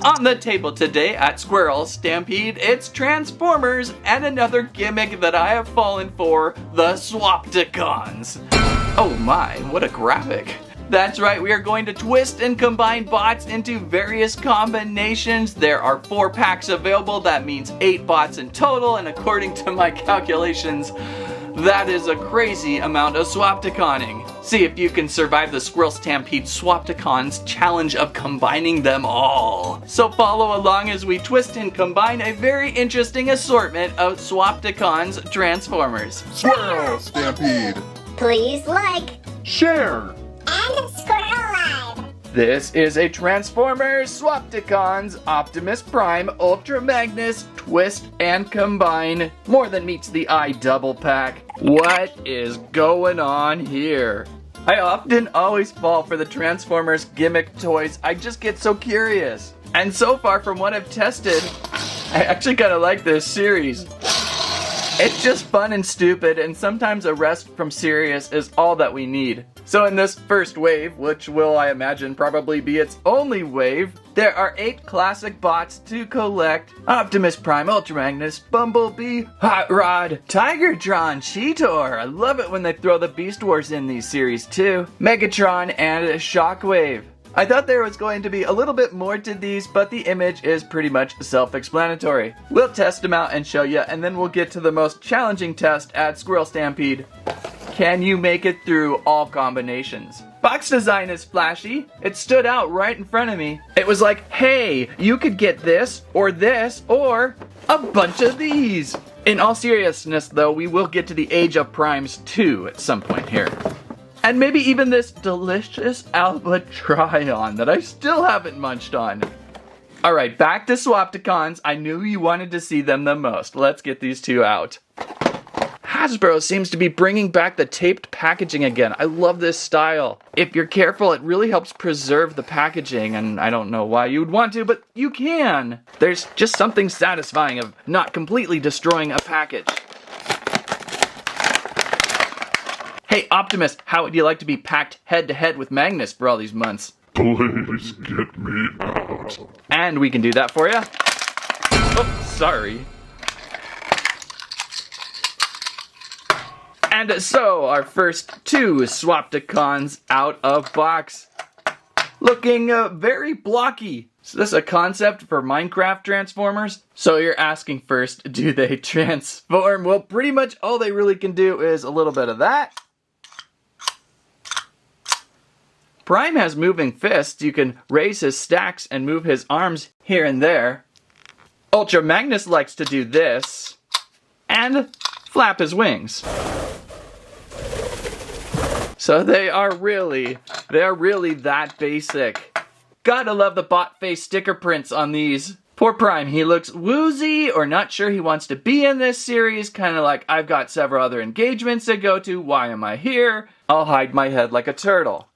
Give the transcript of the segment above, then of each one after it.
On the table today at Squirrel Stampede, it's Transformers and another gimmick that I have fallen for, the Swapticons. Oh my, what a graphic. That's right, we are going to twist and combine bots into various combinations. There are 4 packs available, that means 8 bots in total, and according to my calculations, that is a crazy amount of Swapticoning. See if you can survive the Squirrel Stampede Swapticons challenge of combining them all. So follow along as we twist and combine a very interesting assortment of Swapticons Transformers. Squirrel Stampede. Please like, Share. and Squirrel Live. This is a Transformers Swapticons Optimus Prime Ultra Magnus Twist and Combine. More than meets the eye double pack. What is going on here? I often always fall for the Transformers gimmick toys. I just get so curious. And so far from what I've tested, I actually kind of like this series. It's just fun and stupid, and sometimes a rest from serious is all that we need. So in this first wave, which will, I imagine, probably be its only wave, there are 8 classic bots to collect. Optimus Prime, Ultra Magnus, Bumblebee, Hot Rod, Tigatron, Cheetor. I love it when they throw the Beast Wars in these series too. Megatron and Shockwave. I thought there was going to be a little bit more to these, but the image is pretty much self-explanatory. We'll test them out and show you, and then we'll get to the most challenging test at Squirrel Stampede. Can you make it through all combinations? Box design is flashy. It stood out right in front of me. It was like, hey, you could get this, or a bunch of these. In all seriousness though, we will get to the Age of Primes 2 at some point here. And maybe even this delicious Albatrion that I still haven't munched on. Alright, back to Swapticons. I knew you wanted to see them the most. Let's get these 2 out. Hasbro seems to be bringing back the taped packaging again. I love this style. If you're careful, it really helps preserve the packaging, and I don't know why you would want to, but you can. There's just something satisfying of not completely destroying a package. Hey Optimus, how would you like to be packed head to head with Magnus for all these months? Please get me out. And we can do that for you. Oh, sorry. And so, our first 2 Swapticons out of box. Looking very blocky. Is this a concept for Minecraft Transformers? So you're asking first, do they transform? Well, pretty much all they really can do is a little bit of that. Prime has moving fists. You can raise his stacks and move his arms here and there. Ultra Magnus likes to do this. And flap his wings. So they are really that basic. Gotta love the bot face sticker prints on these. Poor Prime, he looks woozy or not sure he wants to be in this series. Kind of like, I've got several other engagements to go to. Why am I here? I'll hide my head like a turtle.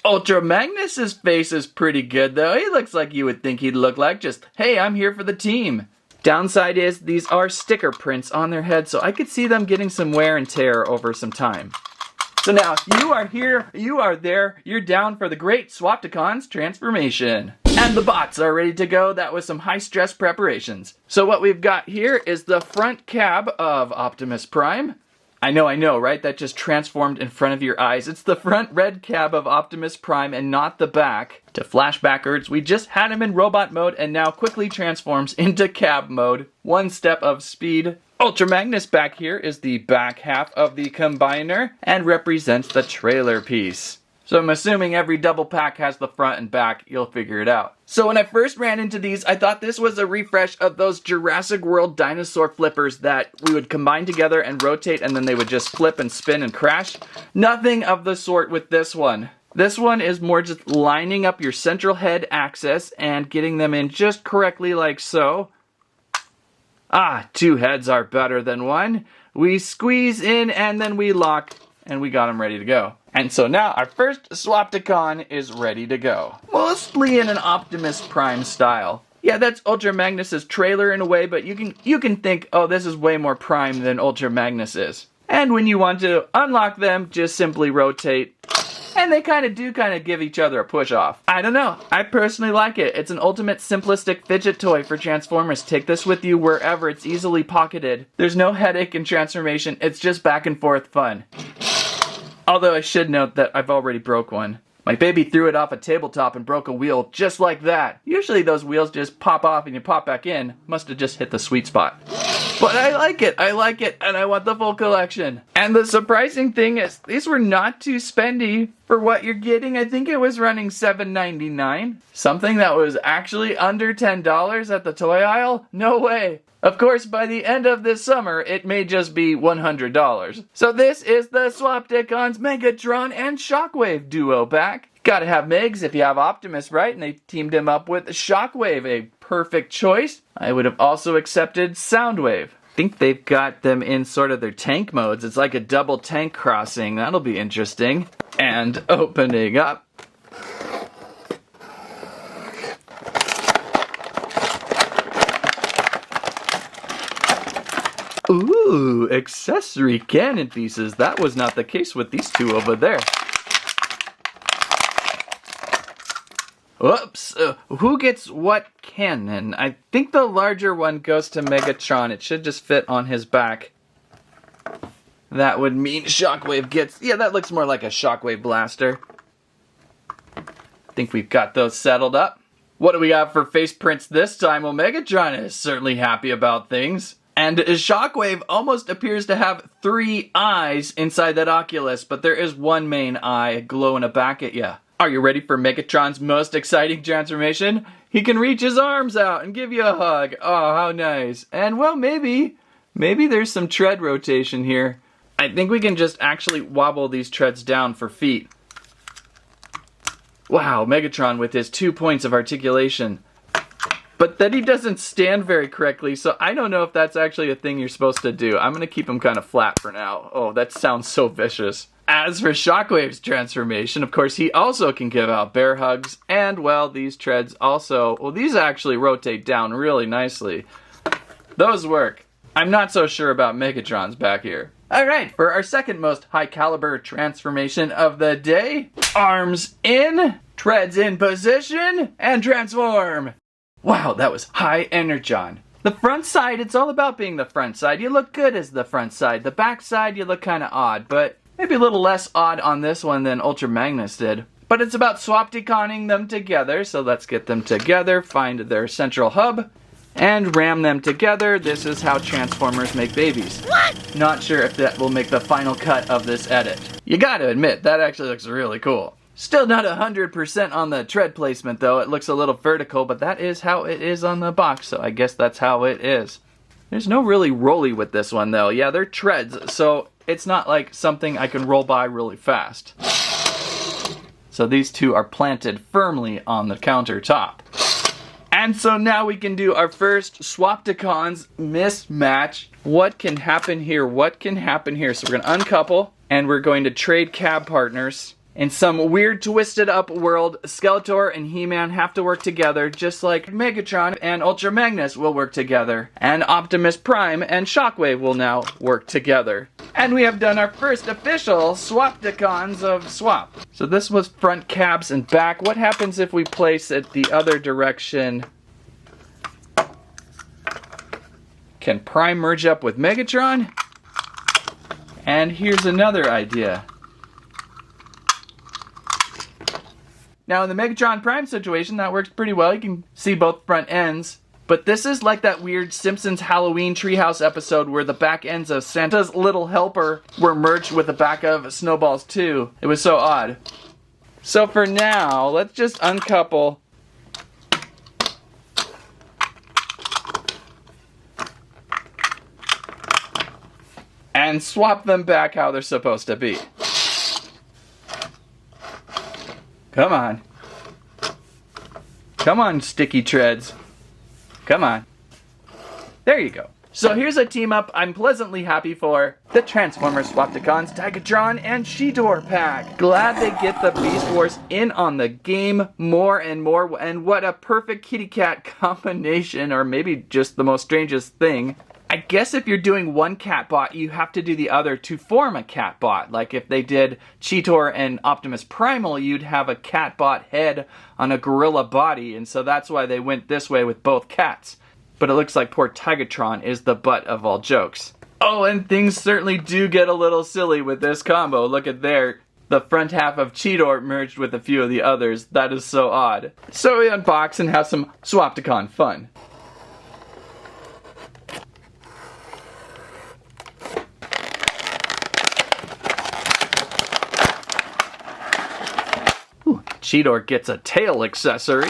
Ultra Magnus's face is pretty good though. He looks like you would think he'd look like, just, hey, I'm here for the team. Downside is these are sticker prints on their head, so I could see them getting some wear and tear over some time. So now, you are here, you are there, you're down for the great Swapticons transformation. And the bots are ready to go. That was some high-stress preparations. So what we've got here is the front cab of Optimus Prime. I know, right? That just transformed in front of your eyes. It's the front red cab of Optimus Prime and not the back. To flash backwards, we just had him in robot mode and now quickly transforms into cab mode. 1 step of speed. Ultra Magnus back here is the back half of the combiner and represents the trailer piece. So I'm assuming every double pack has the front and back. You'll figure it out. So when I first ran into these, I thought this was a refresh of those Jurassic World dinosaur flippers that we would combine together and rotate and then they would just flip and spin and crash. Nothing of the sort with this one. This one is more just lining up your central head axis and getting them in just correctly like so. Ah, 2 heads are better than 1. We squeeze in and then we lock and we got them ready to go. And so now our first Swapticon is ready to go. Mostly in an Optimus Prime style. Yeah, that's Ultra Magnus's trailer in a way, but you can think, oh, this is way more Prime than Ultra Magnus is. And when you want to unlock them, just simply rotate And they kind of give each other a push off. I don't know. I personally like it. It's an ultimate simplistic fidget toy for Transformers. Take this with you wherever. It's easily pocketed. There's no headache in transformation. It's just back and forth fun. Although I should note that I've already broke one. My baby threw it off a tabletop and broke a wheel just like that. Usually those wheels just pop off and you pop back in. Must have just hit the sweet spot. But I like it, and I want the full collection. And the surprising thing is, these were not too spendy for what you're getting. I think it was running $7.99. Something that was actually under $10 at the toy aisle? No way. Of course, by the end of this summer, it may just be $100. So this is the Swapticons Megatron and Shockwave duo pack. Gotta have Megs if you have Optimus, right? And they teamed him up with Shockwave, a perfect choice. I would have also accepted Soundwave. I think they've got them in sort of their tank modes. It's like a double tank crossing. That'll be interesting. And opening up. Ooh, accessory cannon pieces. That was not the case with these two over there. Whoops, who gets what cannon? I think the larger one goes to Megatron. It should just fit on his back. That would mean Shockwave gets... Yeah, that looks more like a Shockwave blaster. I think we've got those settled up. What do we have for face prints this time? Well, Megatron is certainly happy about things. And Shockwave almost appears to have 3 eyes inside that Oculus, but there is one main eye glowing back at you. Are you ready for Megatron's most exciting transformation? He can reach his arms out and give you a hug. Oh, how nice. And well, maybe there's some tread rotation here. I think we can just actually wobble these treads down for feet. Wow, Megatron with his 2 points of articulation. But then he doesn't stand very correctly, so I don't know if that's actually a thing you're supposed to do. I'm going to keep him kind of flat for now. Oh, that sounds so vicious. As for Shockwave's transformation, of course, he also can give out bear hugs. And, well, these treads also... Well, these actually rotate down really nicely. Those work. I'm not so sure about Megatron's back here. Alright, for our second most high caliber transformation of the day. Arms in, treads in position, and transform. Wow, that was high energon. The front side, it's all about being the front side. You look good as the front side. The back side, you look kind of odd, but maybe a little less odd on this one than Ultra Magnus did. But it's about swapticoning them together, so let's get them together, find their central hub, and ram them together. This is how Transformers make babies. What? Not sure if that will make the final cut of this edit. You gotta admit, that actually looks really cool. Still not 100% on the tread placement though. It looks a little vertical, but that is how it is on the box, so I guess that's how it is. There's no really rolly with this one though. Yeah, they're treads, so it's not like something I can roll by really fast. So these two are planted firmly on the countertop. And so now we can do our first Swapticons mismatch. What can happen here? What can happen here? So we're going to uncouple, and we're going to trade cab partners. In some weird twisted up world, Skeletor and He-Man have to work together, just like Megatron and Ultra Magnus will work together. And Optimus Prime and Shockwave will now work together. And we have done our first official Swapticons of Swap. So this was front cabs and back. What happens if we place it the other direction? Can Prime merge up with Megatron? And here's another idea. Now in the Megatron Prime situation, that works pretty well. You can see both front ends. But this is like that weird Simpsons Halloween Treehouse episode where the back ends of Santa's Little Helper were merged with the back of Snowballs 2. It was so odd. So for now, let's just uncouple. And swap them back how they're supposed to be. Come on. Come on, sticky treads. Come on. There you go. So here's a team up I'm pleasantly happy for. The Transformers Swapticons Tigatron and Cheetor pack. Glad they get the Beast Wars in on the game more and more. And what a perfect kitty cat combination, or maybe just the most strangest thing. I guess if you're doing one cat bot, you have to do the other to form a cat bot. Like if they did Cheetor and Optimus Primal, you'd have a cat bot head on a gorilla body, and so that's why they went this way with both cats. But it looks like poor Tigatron is the butt of all jokes. Oh, and things certainly do get a little silly with this combo. Look at there. The front half of Cheetor merged with a few of the others. That is so odd. So we unbox and have some Swapticon fun. Ooh, Cheetor gets a tail accessory.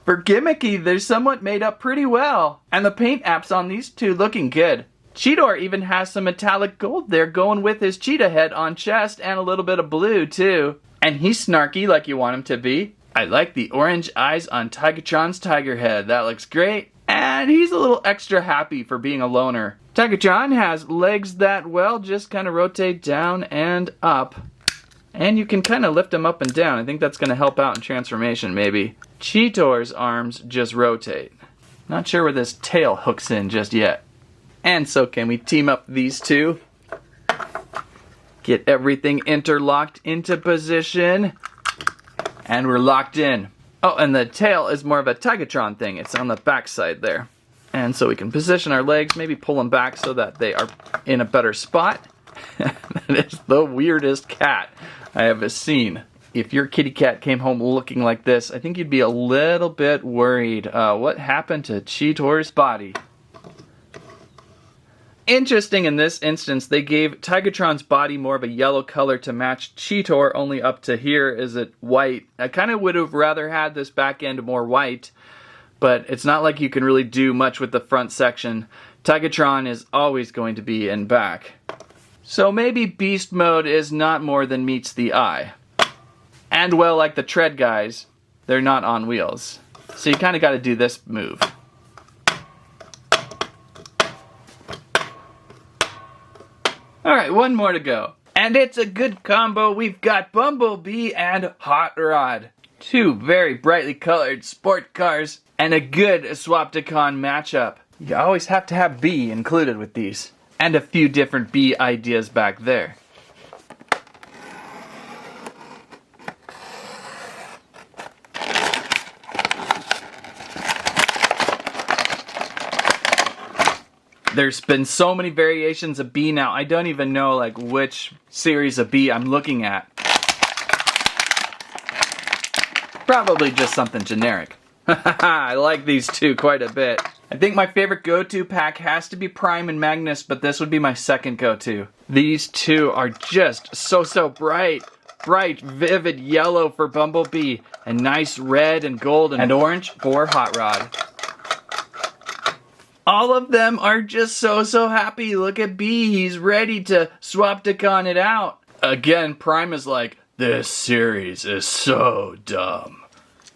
For gimmicky, they're somewhat made up pretty well. And the paint apps on these two looking good. Cheetor even has some metallic gold there going with his cheetah head on chest and a little bit of blue too. And he's snarky like you want him to be. I like the orange eyes on Tigatron's tiger head. That looks great. And he's a little extra happy for being a loner. Tigatron has legs that, well, just kind of rotate down and up. And you can kind of lift him up and down. I think that's going to help out in transformation, maybe. Cheetor's arms just rotate. Not sure where this tail hooks in just yet. And so can we team up these two? Get everything interlocked into position. And we're locked in. Oh, and the tail is more of a Tigatron thing. It's on the back side there. And so we can position our legs, maybe pull them back so that they are in a better spot. That is the weirdest cat I have seen. If your kitty cat came home looking like this, I think you'd be a little bit worried. What happened to Cheetor's body? Interesting, in this instance, they gave Tigatron's body more of a yellow color to match Cheetor, only up to here is it white. I kind of would have rather had this back end more white, but it's not like you can really do much with the front section. Tigatron is always going to be in back. So maybe beast mode is not more than meets the eye. And well, like the tread guys, they're not on wheels. So you kind of got to do this move. Alright, one more to go. And it's a good combo. We've got Bumblebee and Hot Rod. Two very brightly colored sport cars and a good Swapticon matchup. You always have to have B included with these. And a few different B ideas back there. There's been so many variations of B now, I don't even know like which series of B I'm looking at. Probably just something generic. I like these two quite a bit. I think my favorite go-to pack has to be Prime and Magnus, but this would be my second go-to. These two are just so bright. Bright, vivid yellow for Bumblebee, and nice red and gold and orange for Hot Rod. All of them are just so happy. Look at B, he's ready to Swapticon it out. Again, Prime is like, this series is so dumb.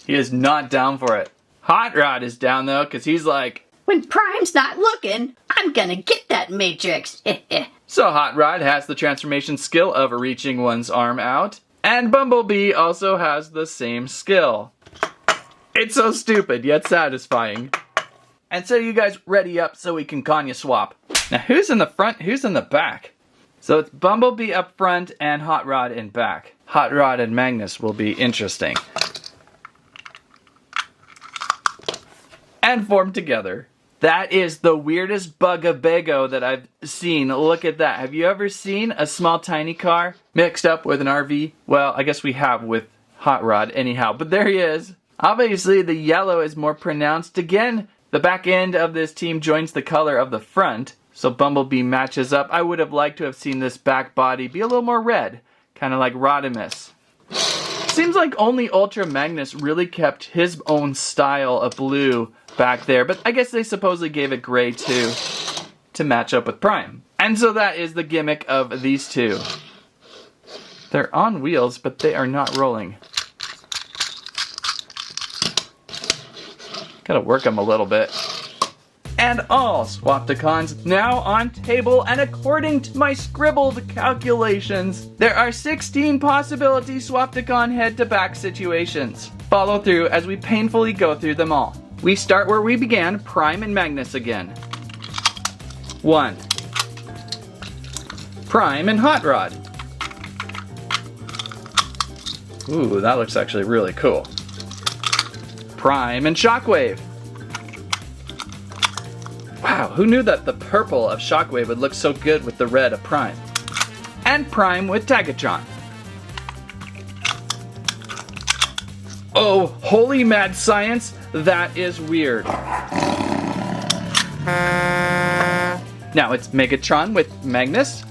He is not down for it. Hot Rod is down though, because he's like, when Prime's not looking, I'm gonna get that Matrix. So Hot Rod has the transformation skill of reaching one's arm out, and Bumblebee also has the same skill. It's so stupid, yet satisfying. And so you guys ready up so we can Kanye swap. Now who's in the front, who's in the back? So it's Bumblebee up front and Hot Rod in back. Hot Rod and Magnus will be interesting. And formed together. That is the weirdest Bug-a-Bago that I've seen. Look at that. Have you ever seen a small tiny car mixed up with an RV? Well, I guess we have with Hot Rod anyhow, but there he is. Obviously the yellow is more pronounced. Again, the back end of this team joins the color of the front, so Bumblebee matches up. I would have liked to have seen this back body be a little more red, kind of like Rodimus. Seems like only Ultra Magnus really kept his own style of blue back there, but I guess they supposedly gave it gray too to match up with Prime. And so that is the gimmick of these two. They're on wheels, but they are not rolling. Gotta work them a little bit. And all Swapticons now on table, and according to my scribbled calculations, there are 16 possibility Swapticon head-to-back situations. Follow through as we painfully go through them all. We start where we began, Prime and Magnus again. 1. Prime and Hot Rod. Ooh, that looks actually really cool. Prime and Shockwave. Wow, who knew that the purple of Shockwave would look so good with the red of Prime? And Prime with Tigatron. Oh, holy mad science, that is weird. Now it's Megatron with Magnus.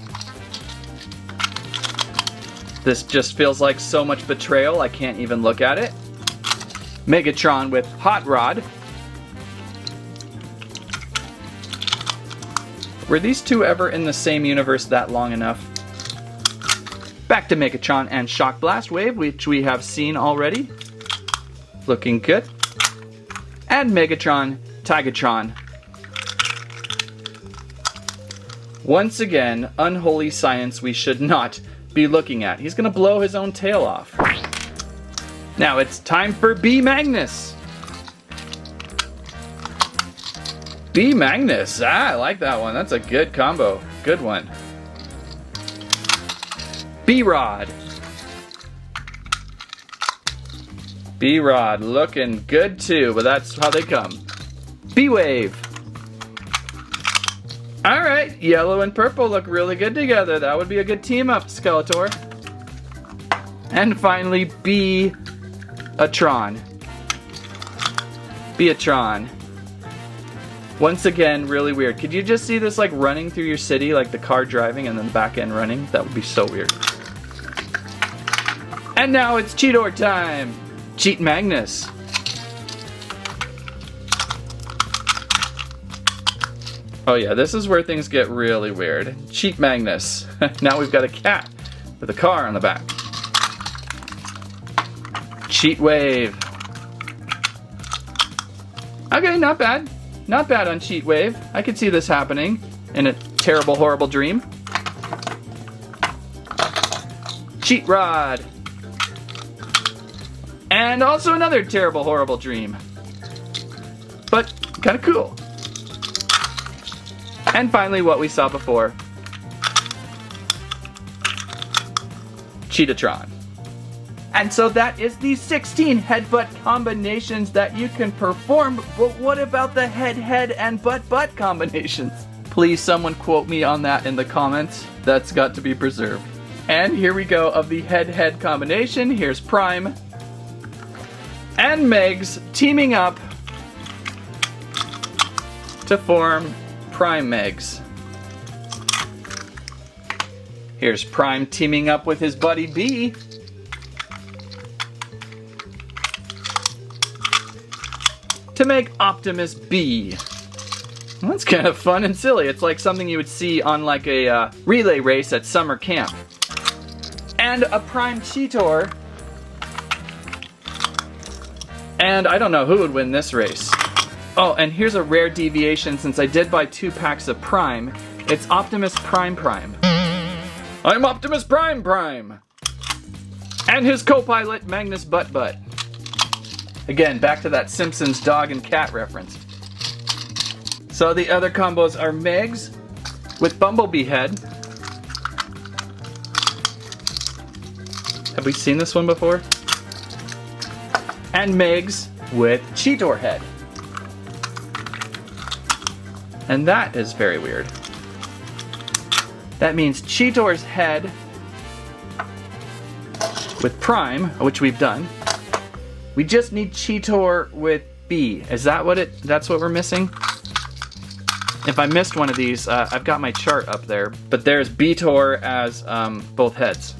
This just feels like so much betrayal, I can't even look at it. Megatron with Hot Rod. Were these two ever in the same universe that long enough? Back to Megatron and Shock Blast Wave, which we have seen already. Looking good. And Megatron, Tigatron. Once again, unholy science we should not be looking at. He's gonna blow his own tail off. Now it's time for B Magnus. B Magnus, I like that one. That's a good combo. Good one. B Rod. B Rod looking good too, but that's how they come. B Wave. Alright, yellow and purple look really good together. That would be a good team up, Skeletor. And finally, B-atron. B-atron. Once again, really weird. Could you just see this like running through your city, like the car driving and then the back end running? That would be so weird. And now it's Cheetor time. Cheat Magnus. Oh yeah, this is where things get really weird. Cheat Magnus. Now we've got a cat with a car on the back. Cheat Wave. Okay, not bad. Not bad on Cheat Wave. I could see this happening in a terrible, horrible dream. Cheat Rod. And also another terrible, horrible dream. But kind of cool. And finally, what we saw before. Tigatron. And so that is the 16 headbutt combinations that you can perform, but what about the head and butt combinations? Please someone quote me on that in the comments. That's got to be preserved. And here we go of the head combination. Here's Prime and Megs teaming up to form Prime Megs. Here's Prime teaming up with his buddy B. To make Optimus B. That's kind of fun and silly. It's like something you would see on like a relay race at summer camp. And a Prime Cheetor. And I don't know who would win this race. Oh, and here's a rare deviation since I did buy 2 packs of Prime. It's Optimus Prime. I'm Optimus Prime! And his co-pilot, Magnus Butt. Again, back to that Simpsons dog and cat reference. So the other combos are Megs with Bumblebee head. Have we seen this one before? And Megs with Cheetor head. And that is very weird. That means Cheetor's head with Prime, which we've done. We just need Cheetor with B. Is that that's what we're missing? If I missed one of these, I've got my chart up there, but there's B-tor as both heads.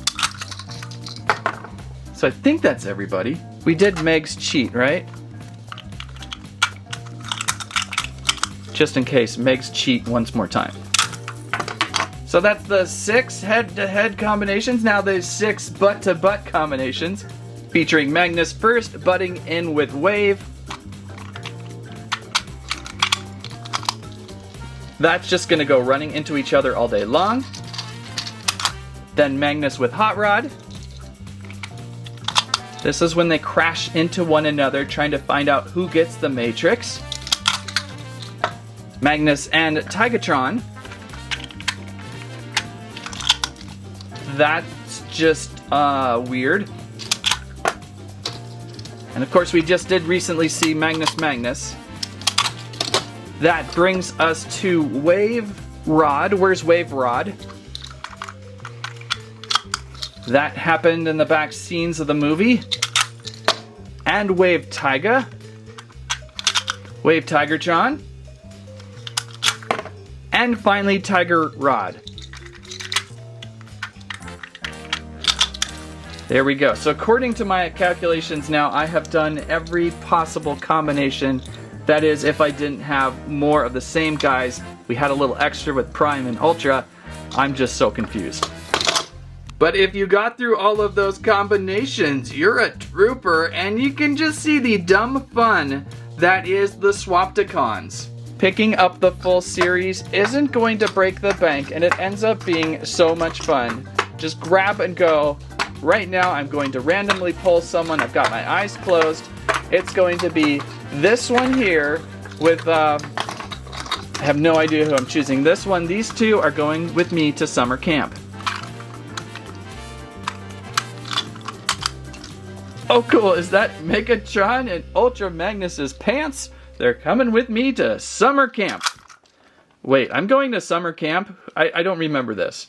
So I think that's everybody. We did Meg's cheat, right? Just in case, Meg's cheat once more time. So that's the 6 head-to-head combinations. Now there's 6 butt-to-butt combinations. Featuring Magnus first butting in with Wave. That's just gonna go running into each other all day long. Then Magnus with Hot Rod. This is when they crash into one another, trying to find out who gets the Matrix. Magnus and Tigatron. That's just weird. And of course we just did recently see Magnus. That brings us to Wave Rod. Where's Wave Rod? That happened in the back scenes of the movie. And Wave Tyga. Wave Tigatron. And finally Tiger Rod. There we go. So according to my calculations now, I have done every possible combination. That is, if I didn't have more of the same guys. We had a little extra with Prime and Ultra. I'm just so confused. But if you got through all of those combinations, you're a trooper, and you can just see the dumb fun that is the Swapticons. Picking up the full series isn't going to break the bank, and it ends up being so much fun. Just grab and go. Right now, I'm going to randomly pull someone. I've got my eyes closed. It's going to be this one here with, I have no idea who I'm choosing. This one, these two are going with me to summer camp. Oh cool, is that Megatron and Ultra Magnus's pants? They're coming with me to summer camp. Wait, I'm going to summer camp? I don't remember this.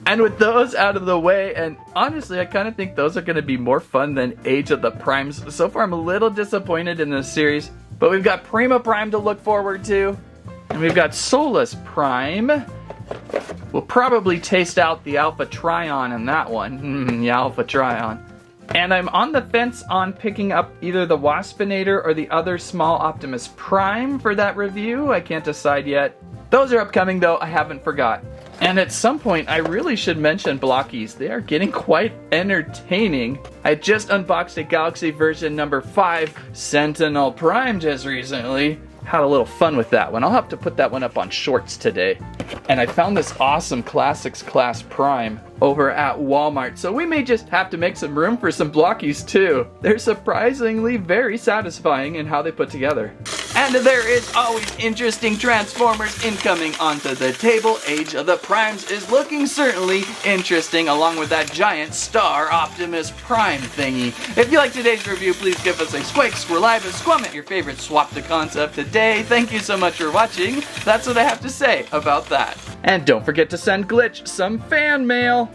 And with those out of the way, and honestly, I kind of think those are going to be more fun than Age of the Primes. So far, I'm a little disappointed in this series. But we've got Prima Prime to look forward to. And we've got Solus Prime. We'll probably taste out the Alpha Trion in that one. Yeah, Alpha Trion. And I'm on the fence on picking up either the Waspinator or the other small Optimus Prime for that review. I can't decide yet. Those are upcoming though, I haven't forgot. And at some point, I really should mention Blockies. They are getting quite entertaining. I just unboxed a Galaxy version number 5 Sentinel Prime just recently. Had a little fun with that one. I'll have to put that one up on shorts today. And I found this awesome Classics Class Prime over at Walmart, so we may just have to make some room for some Blockies too. They're surprisingly very satisfying in how they put together. And there is always interesting Transformers incoming onto the table. Age of the Primes is looking certainly interesting, along with that giant star Optimus Prime thingy. If you like today's review, please give us a squeak, squirrel live, and squam your favorite Swapticons of today. Thank you so much for watching. That's what I have to say about that. And don't forget to send Glitch some fan mail.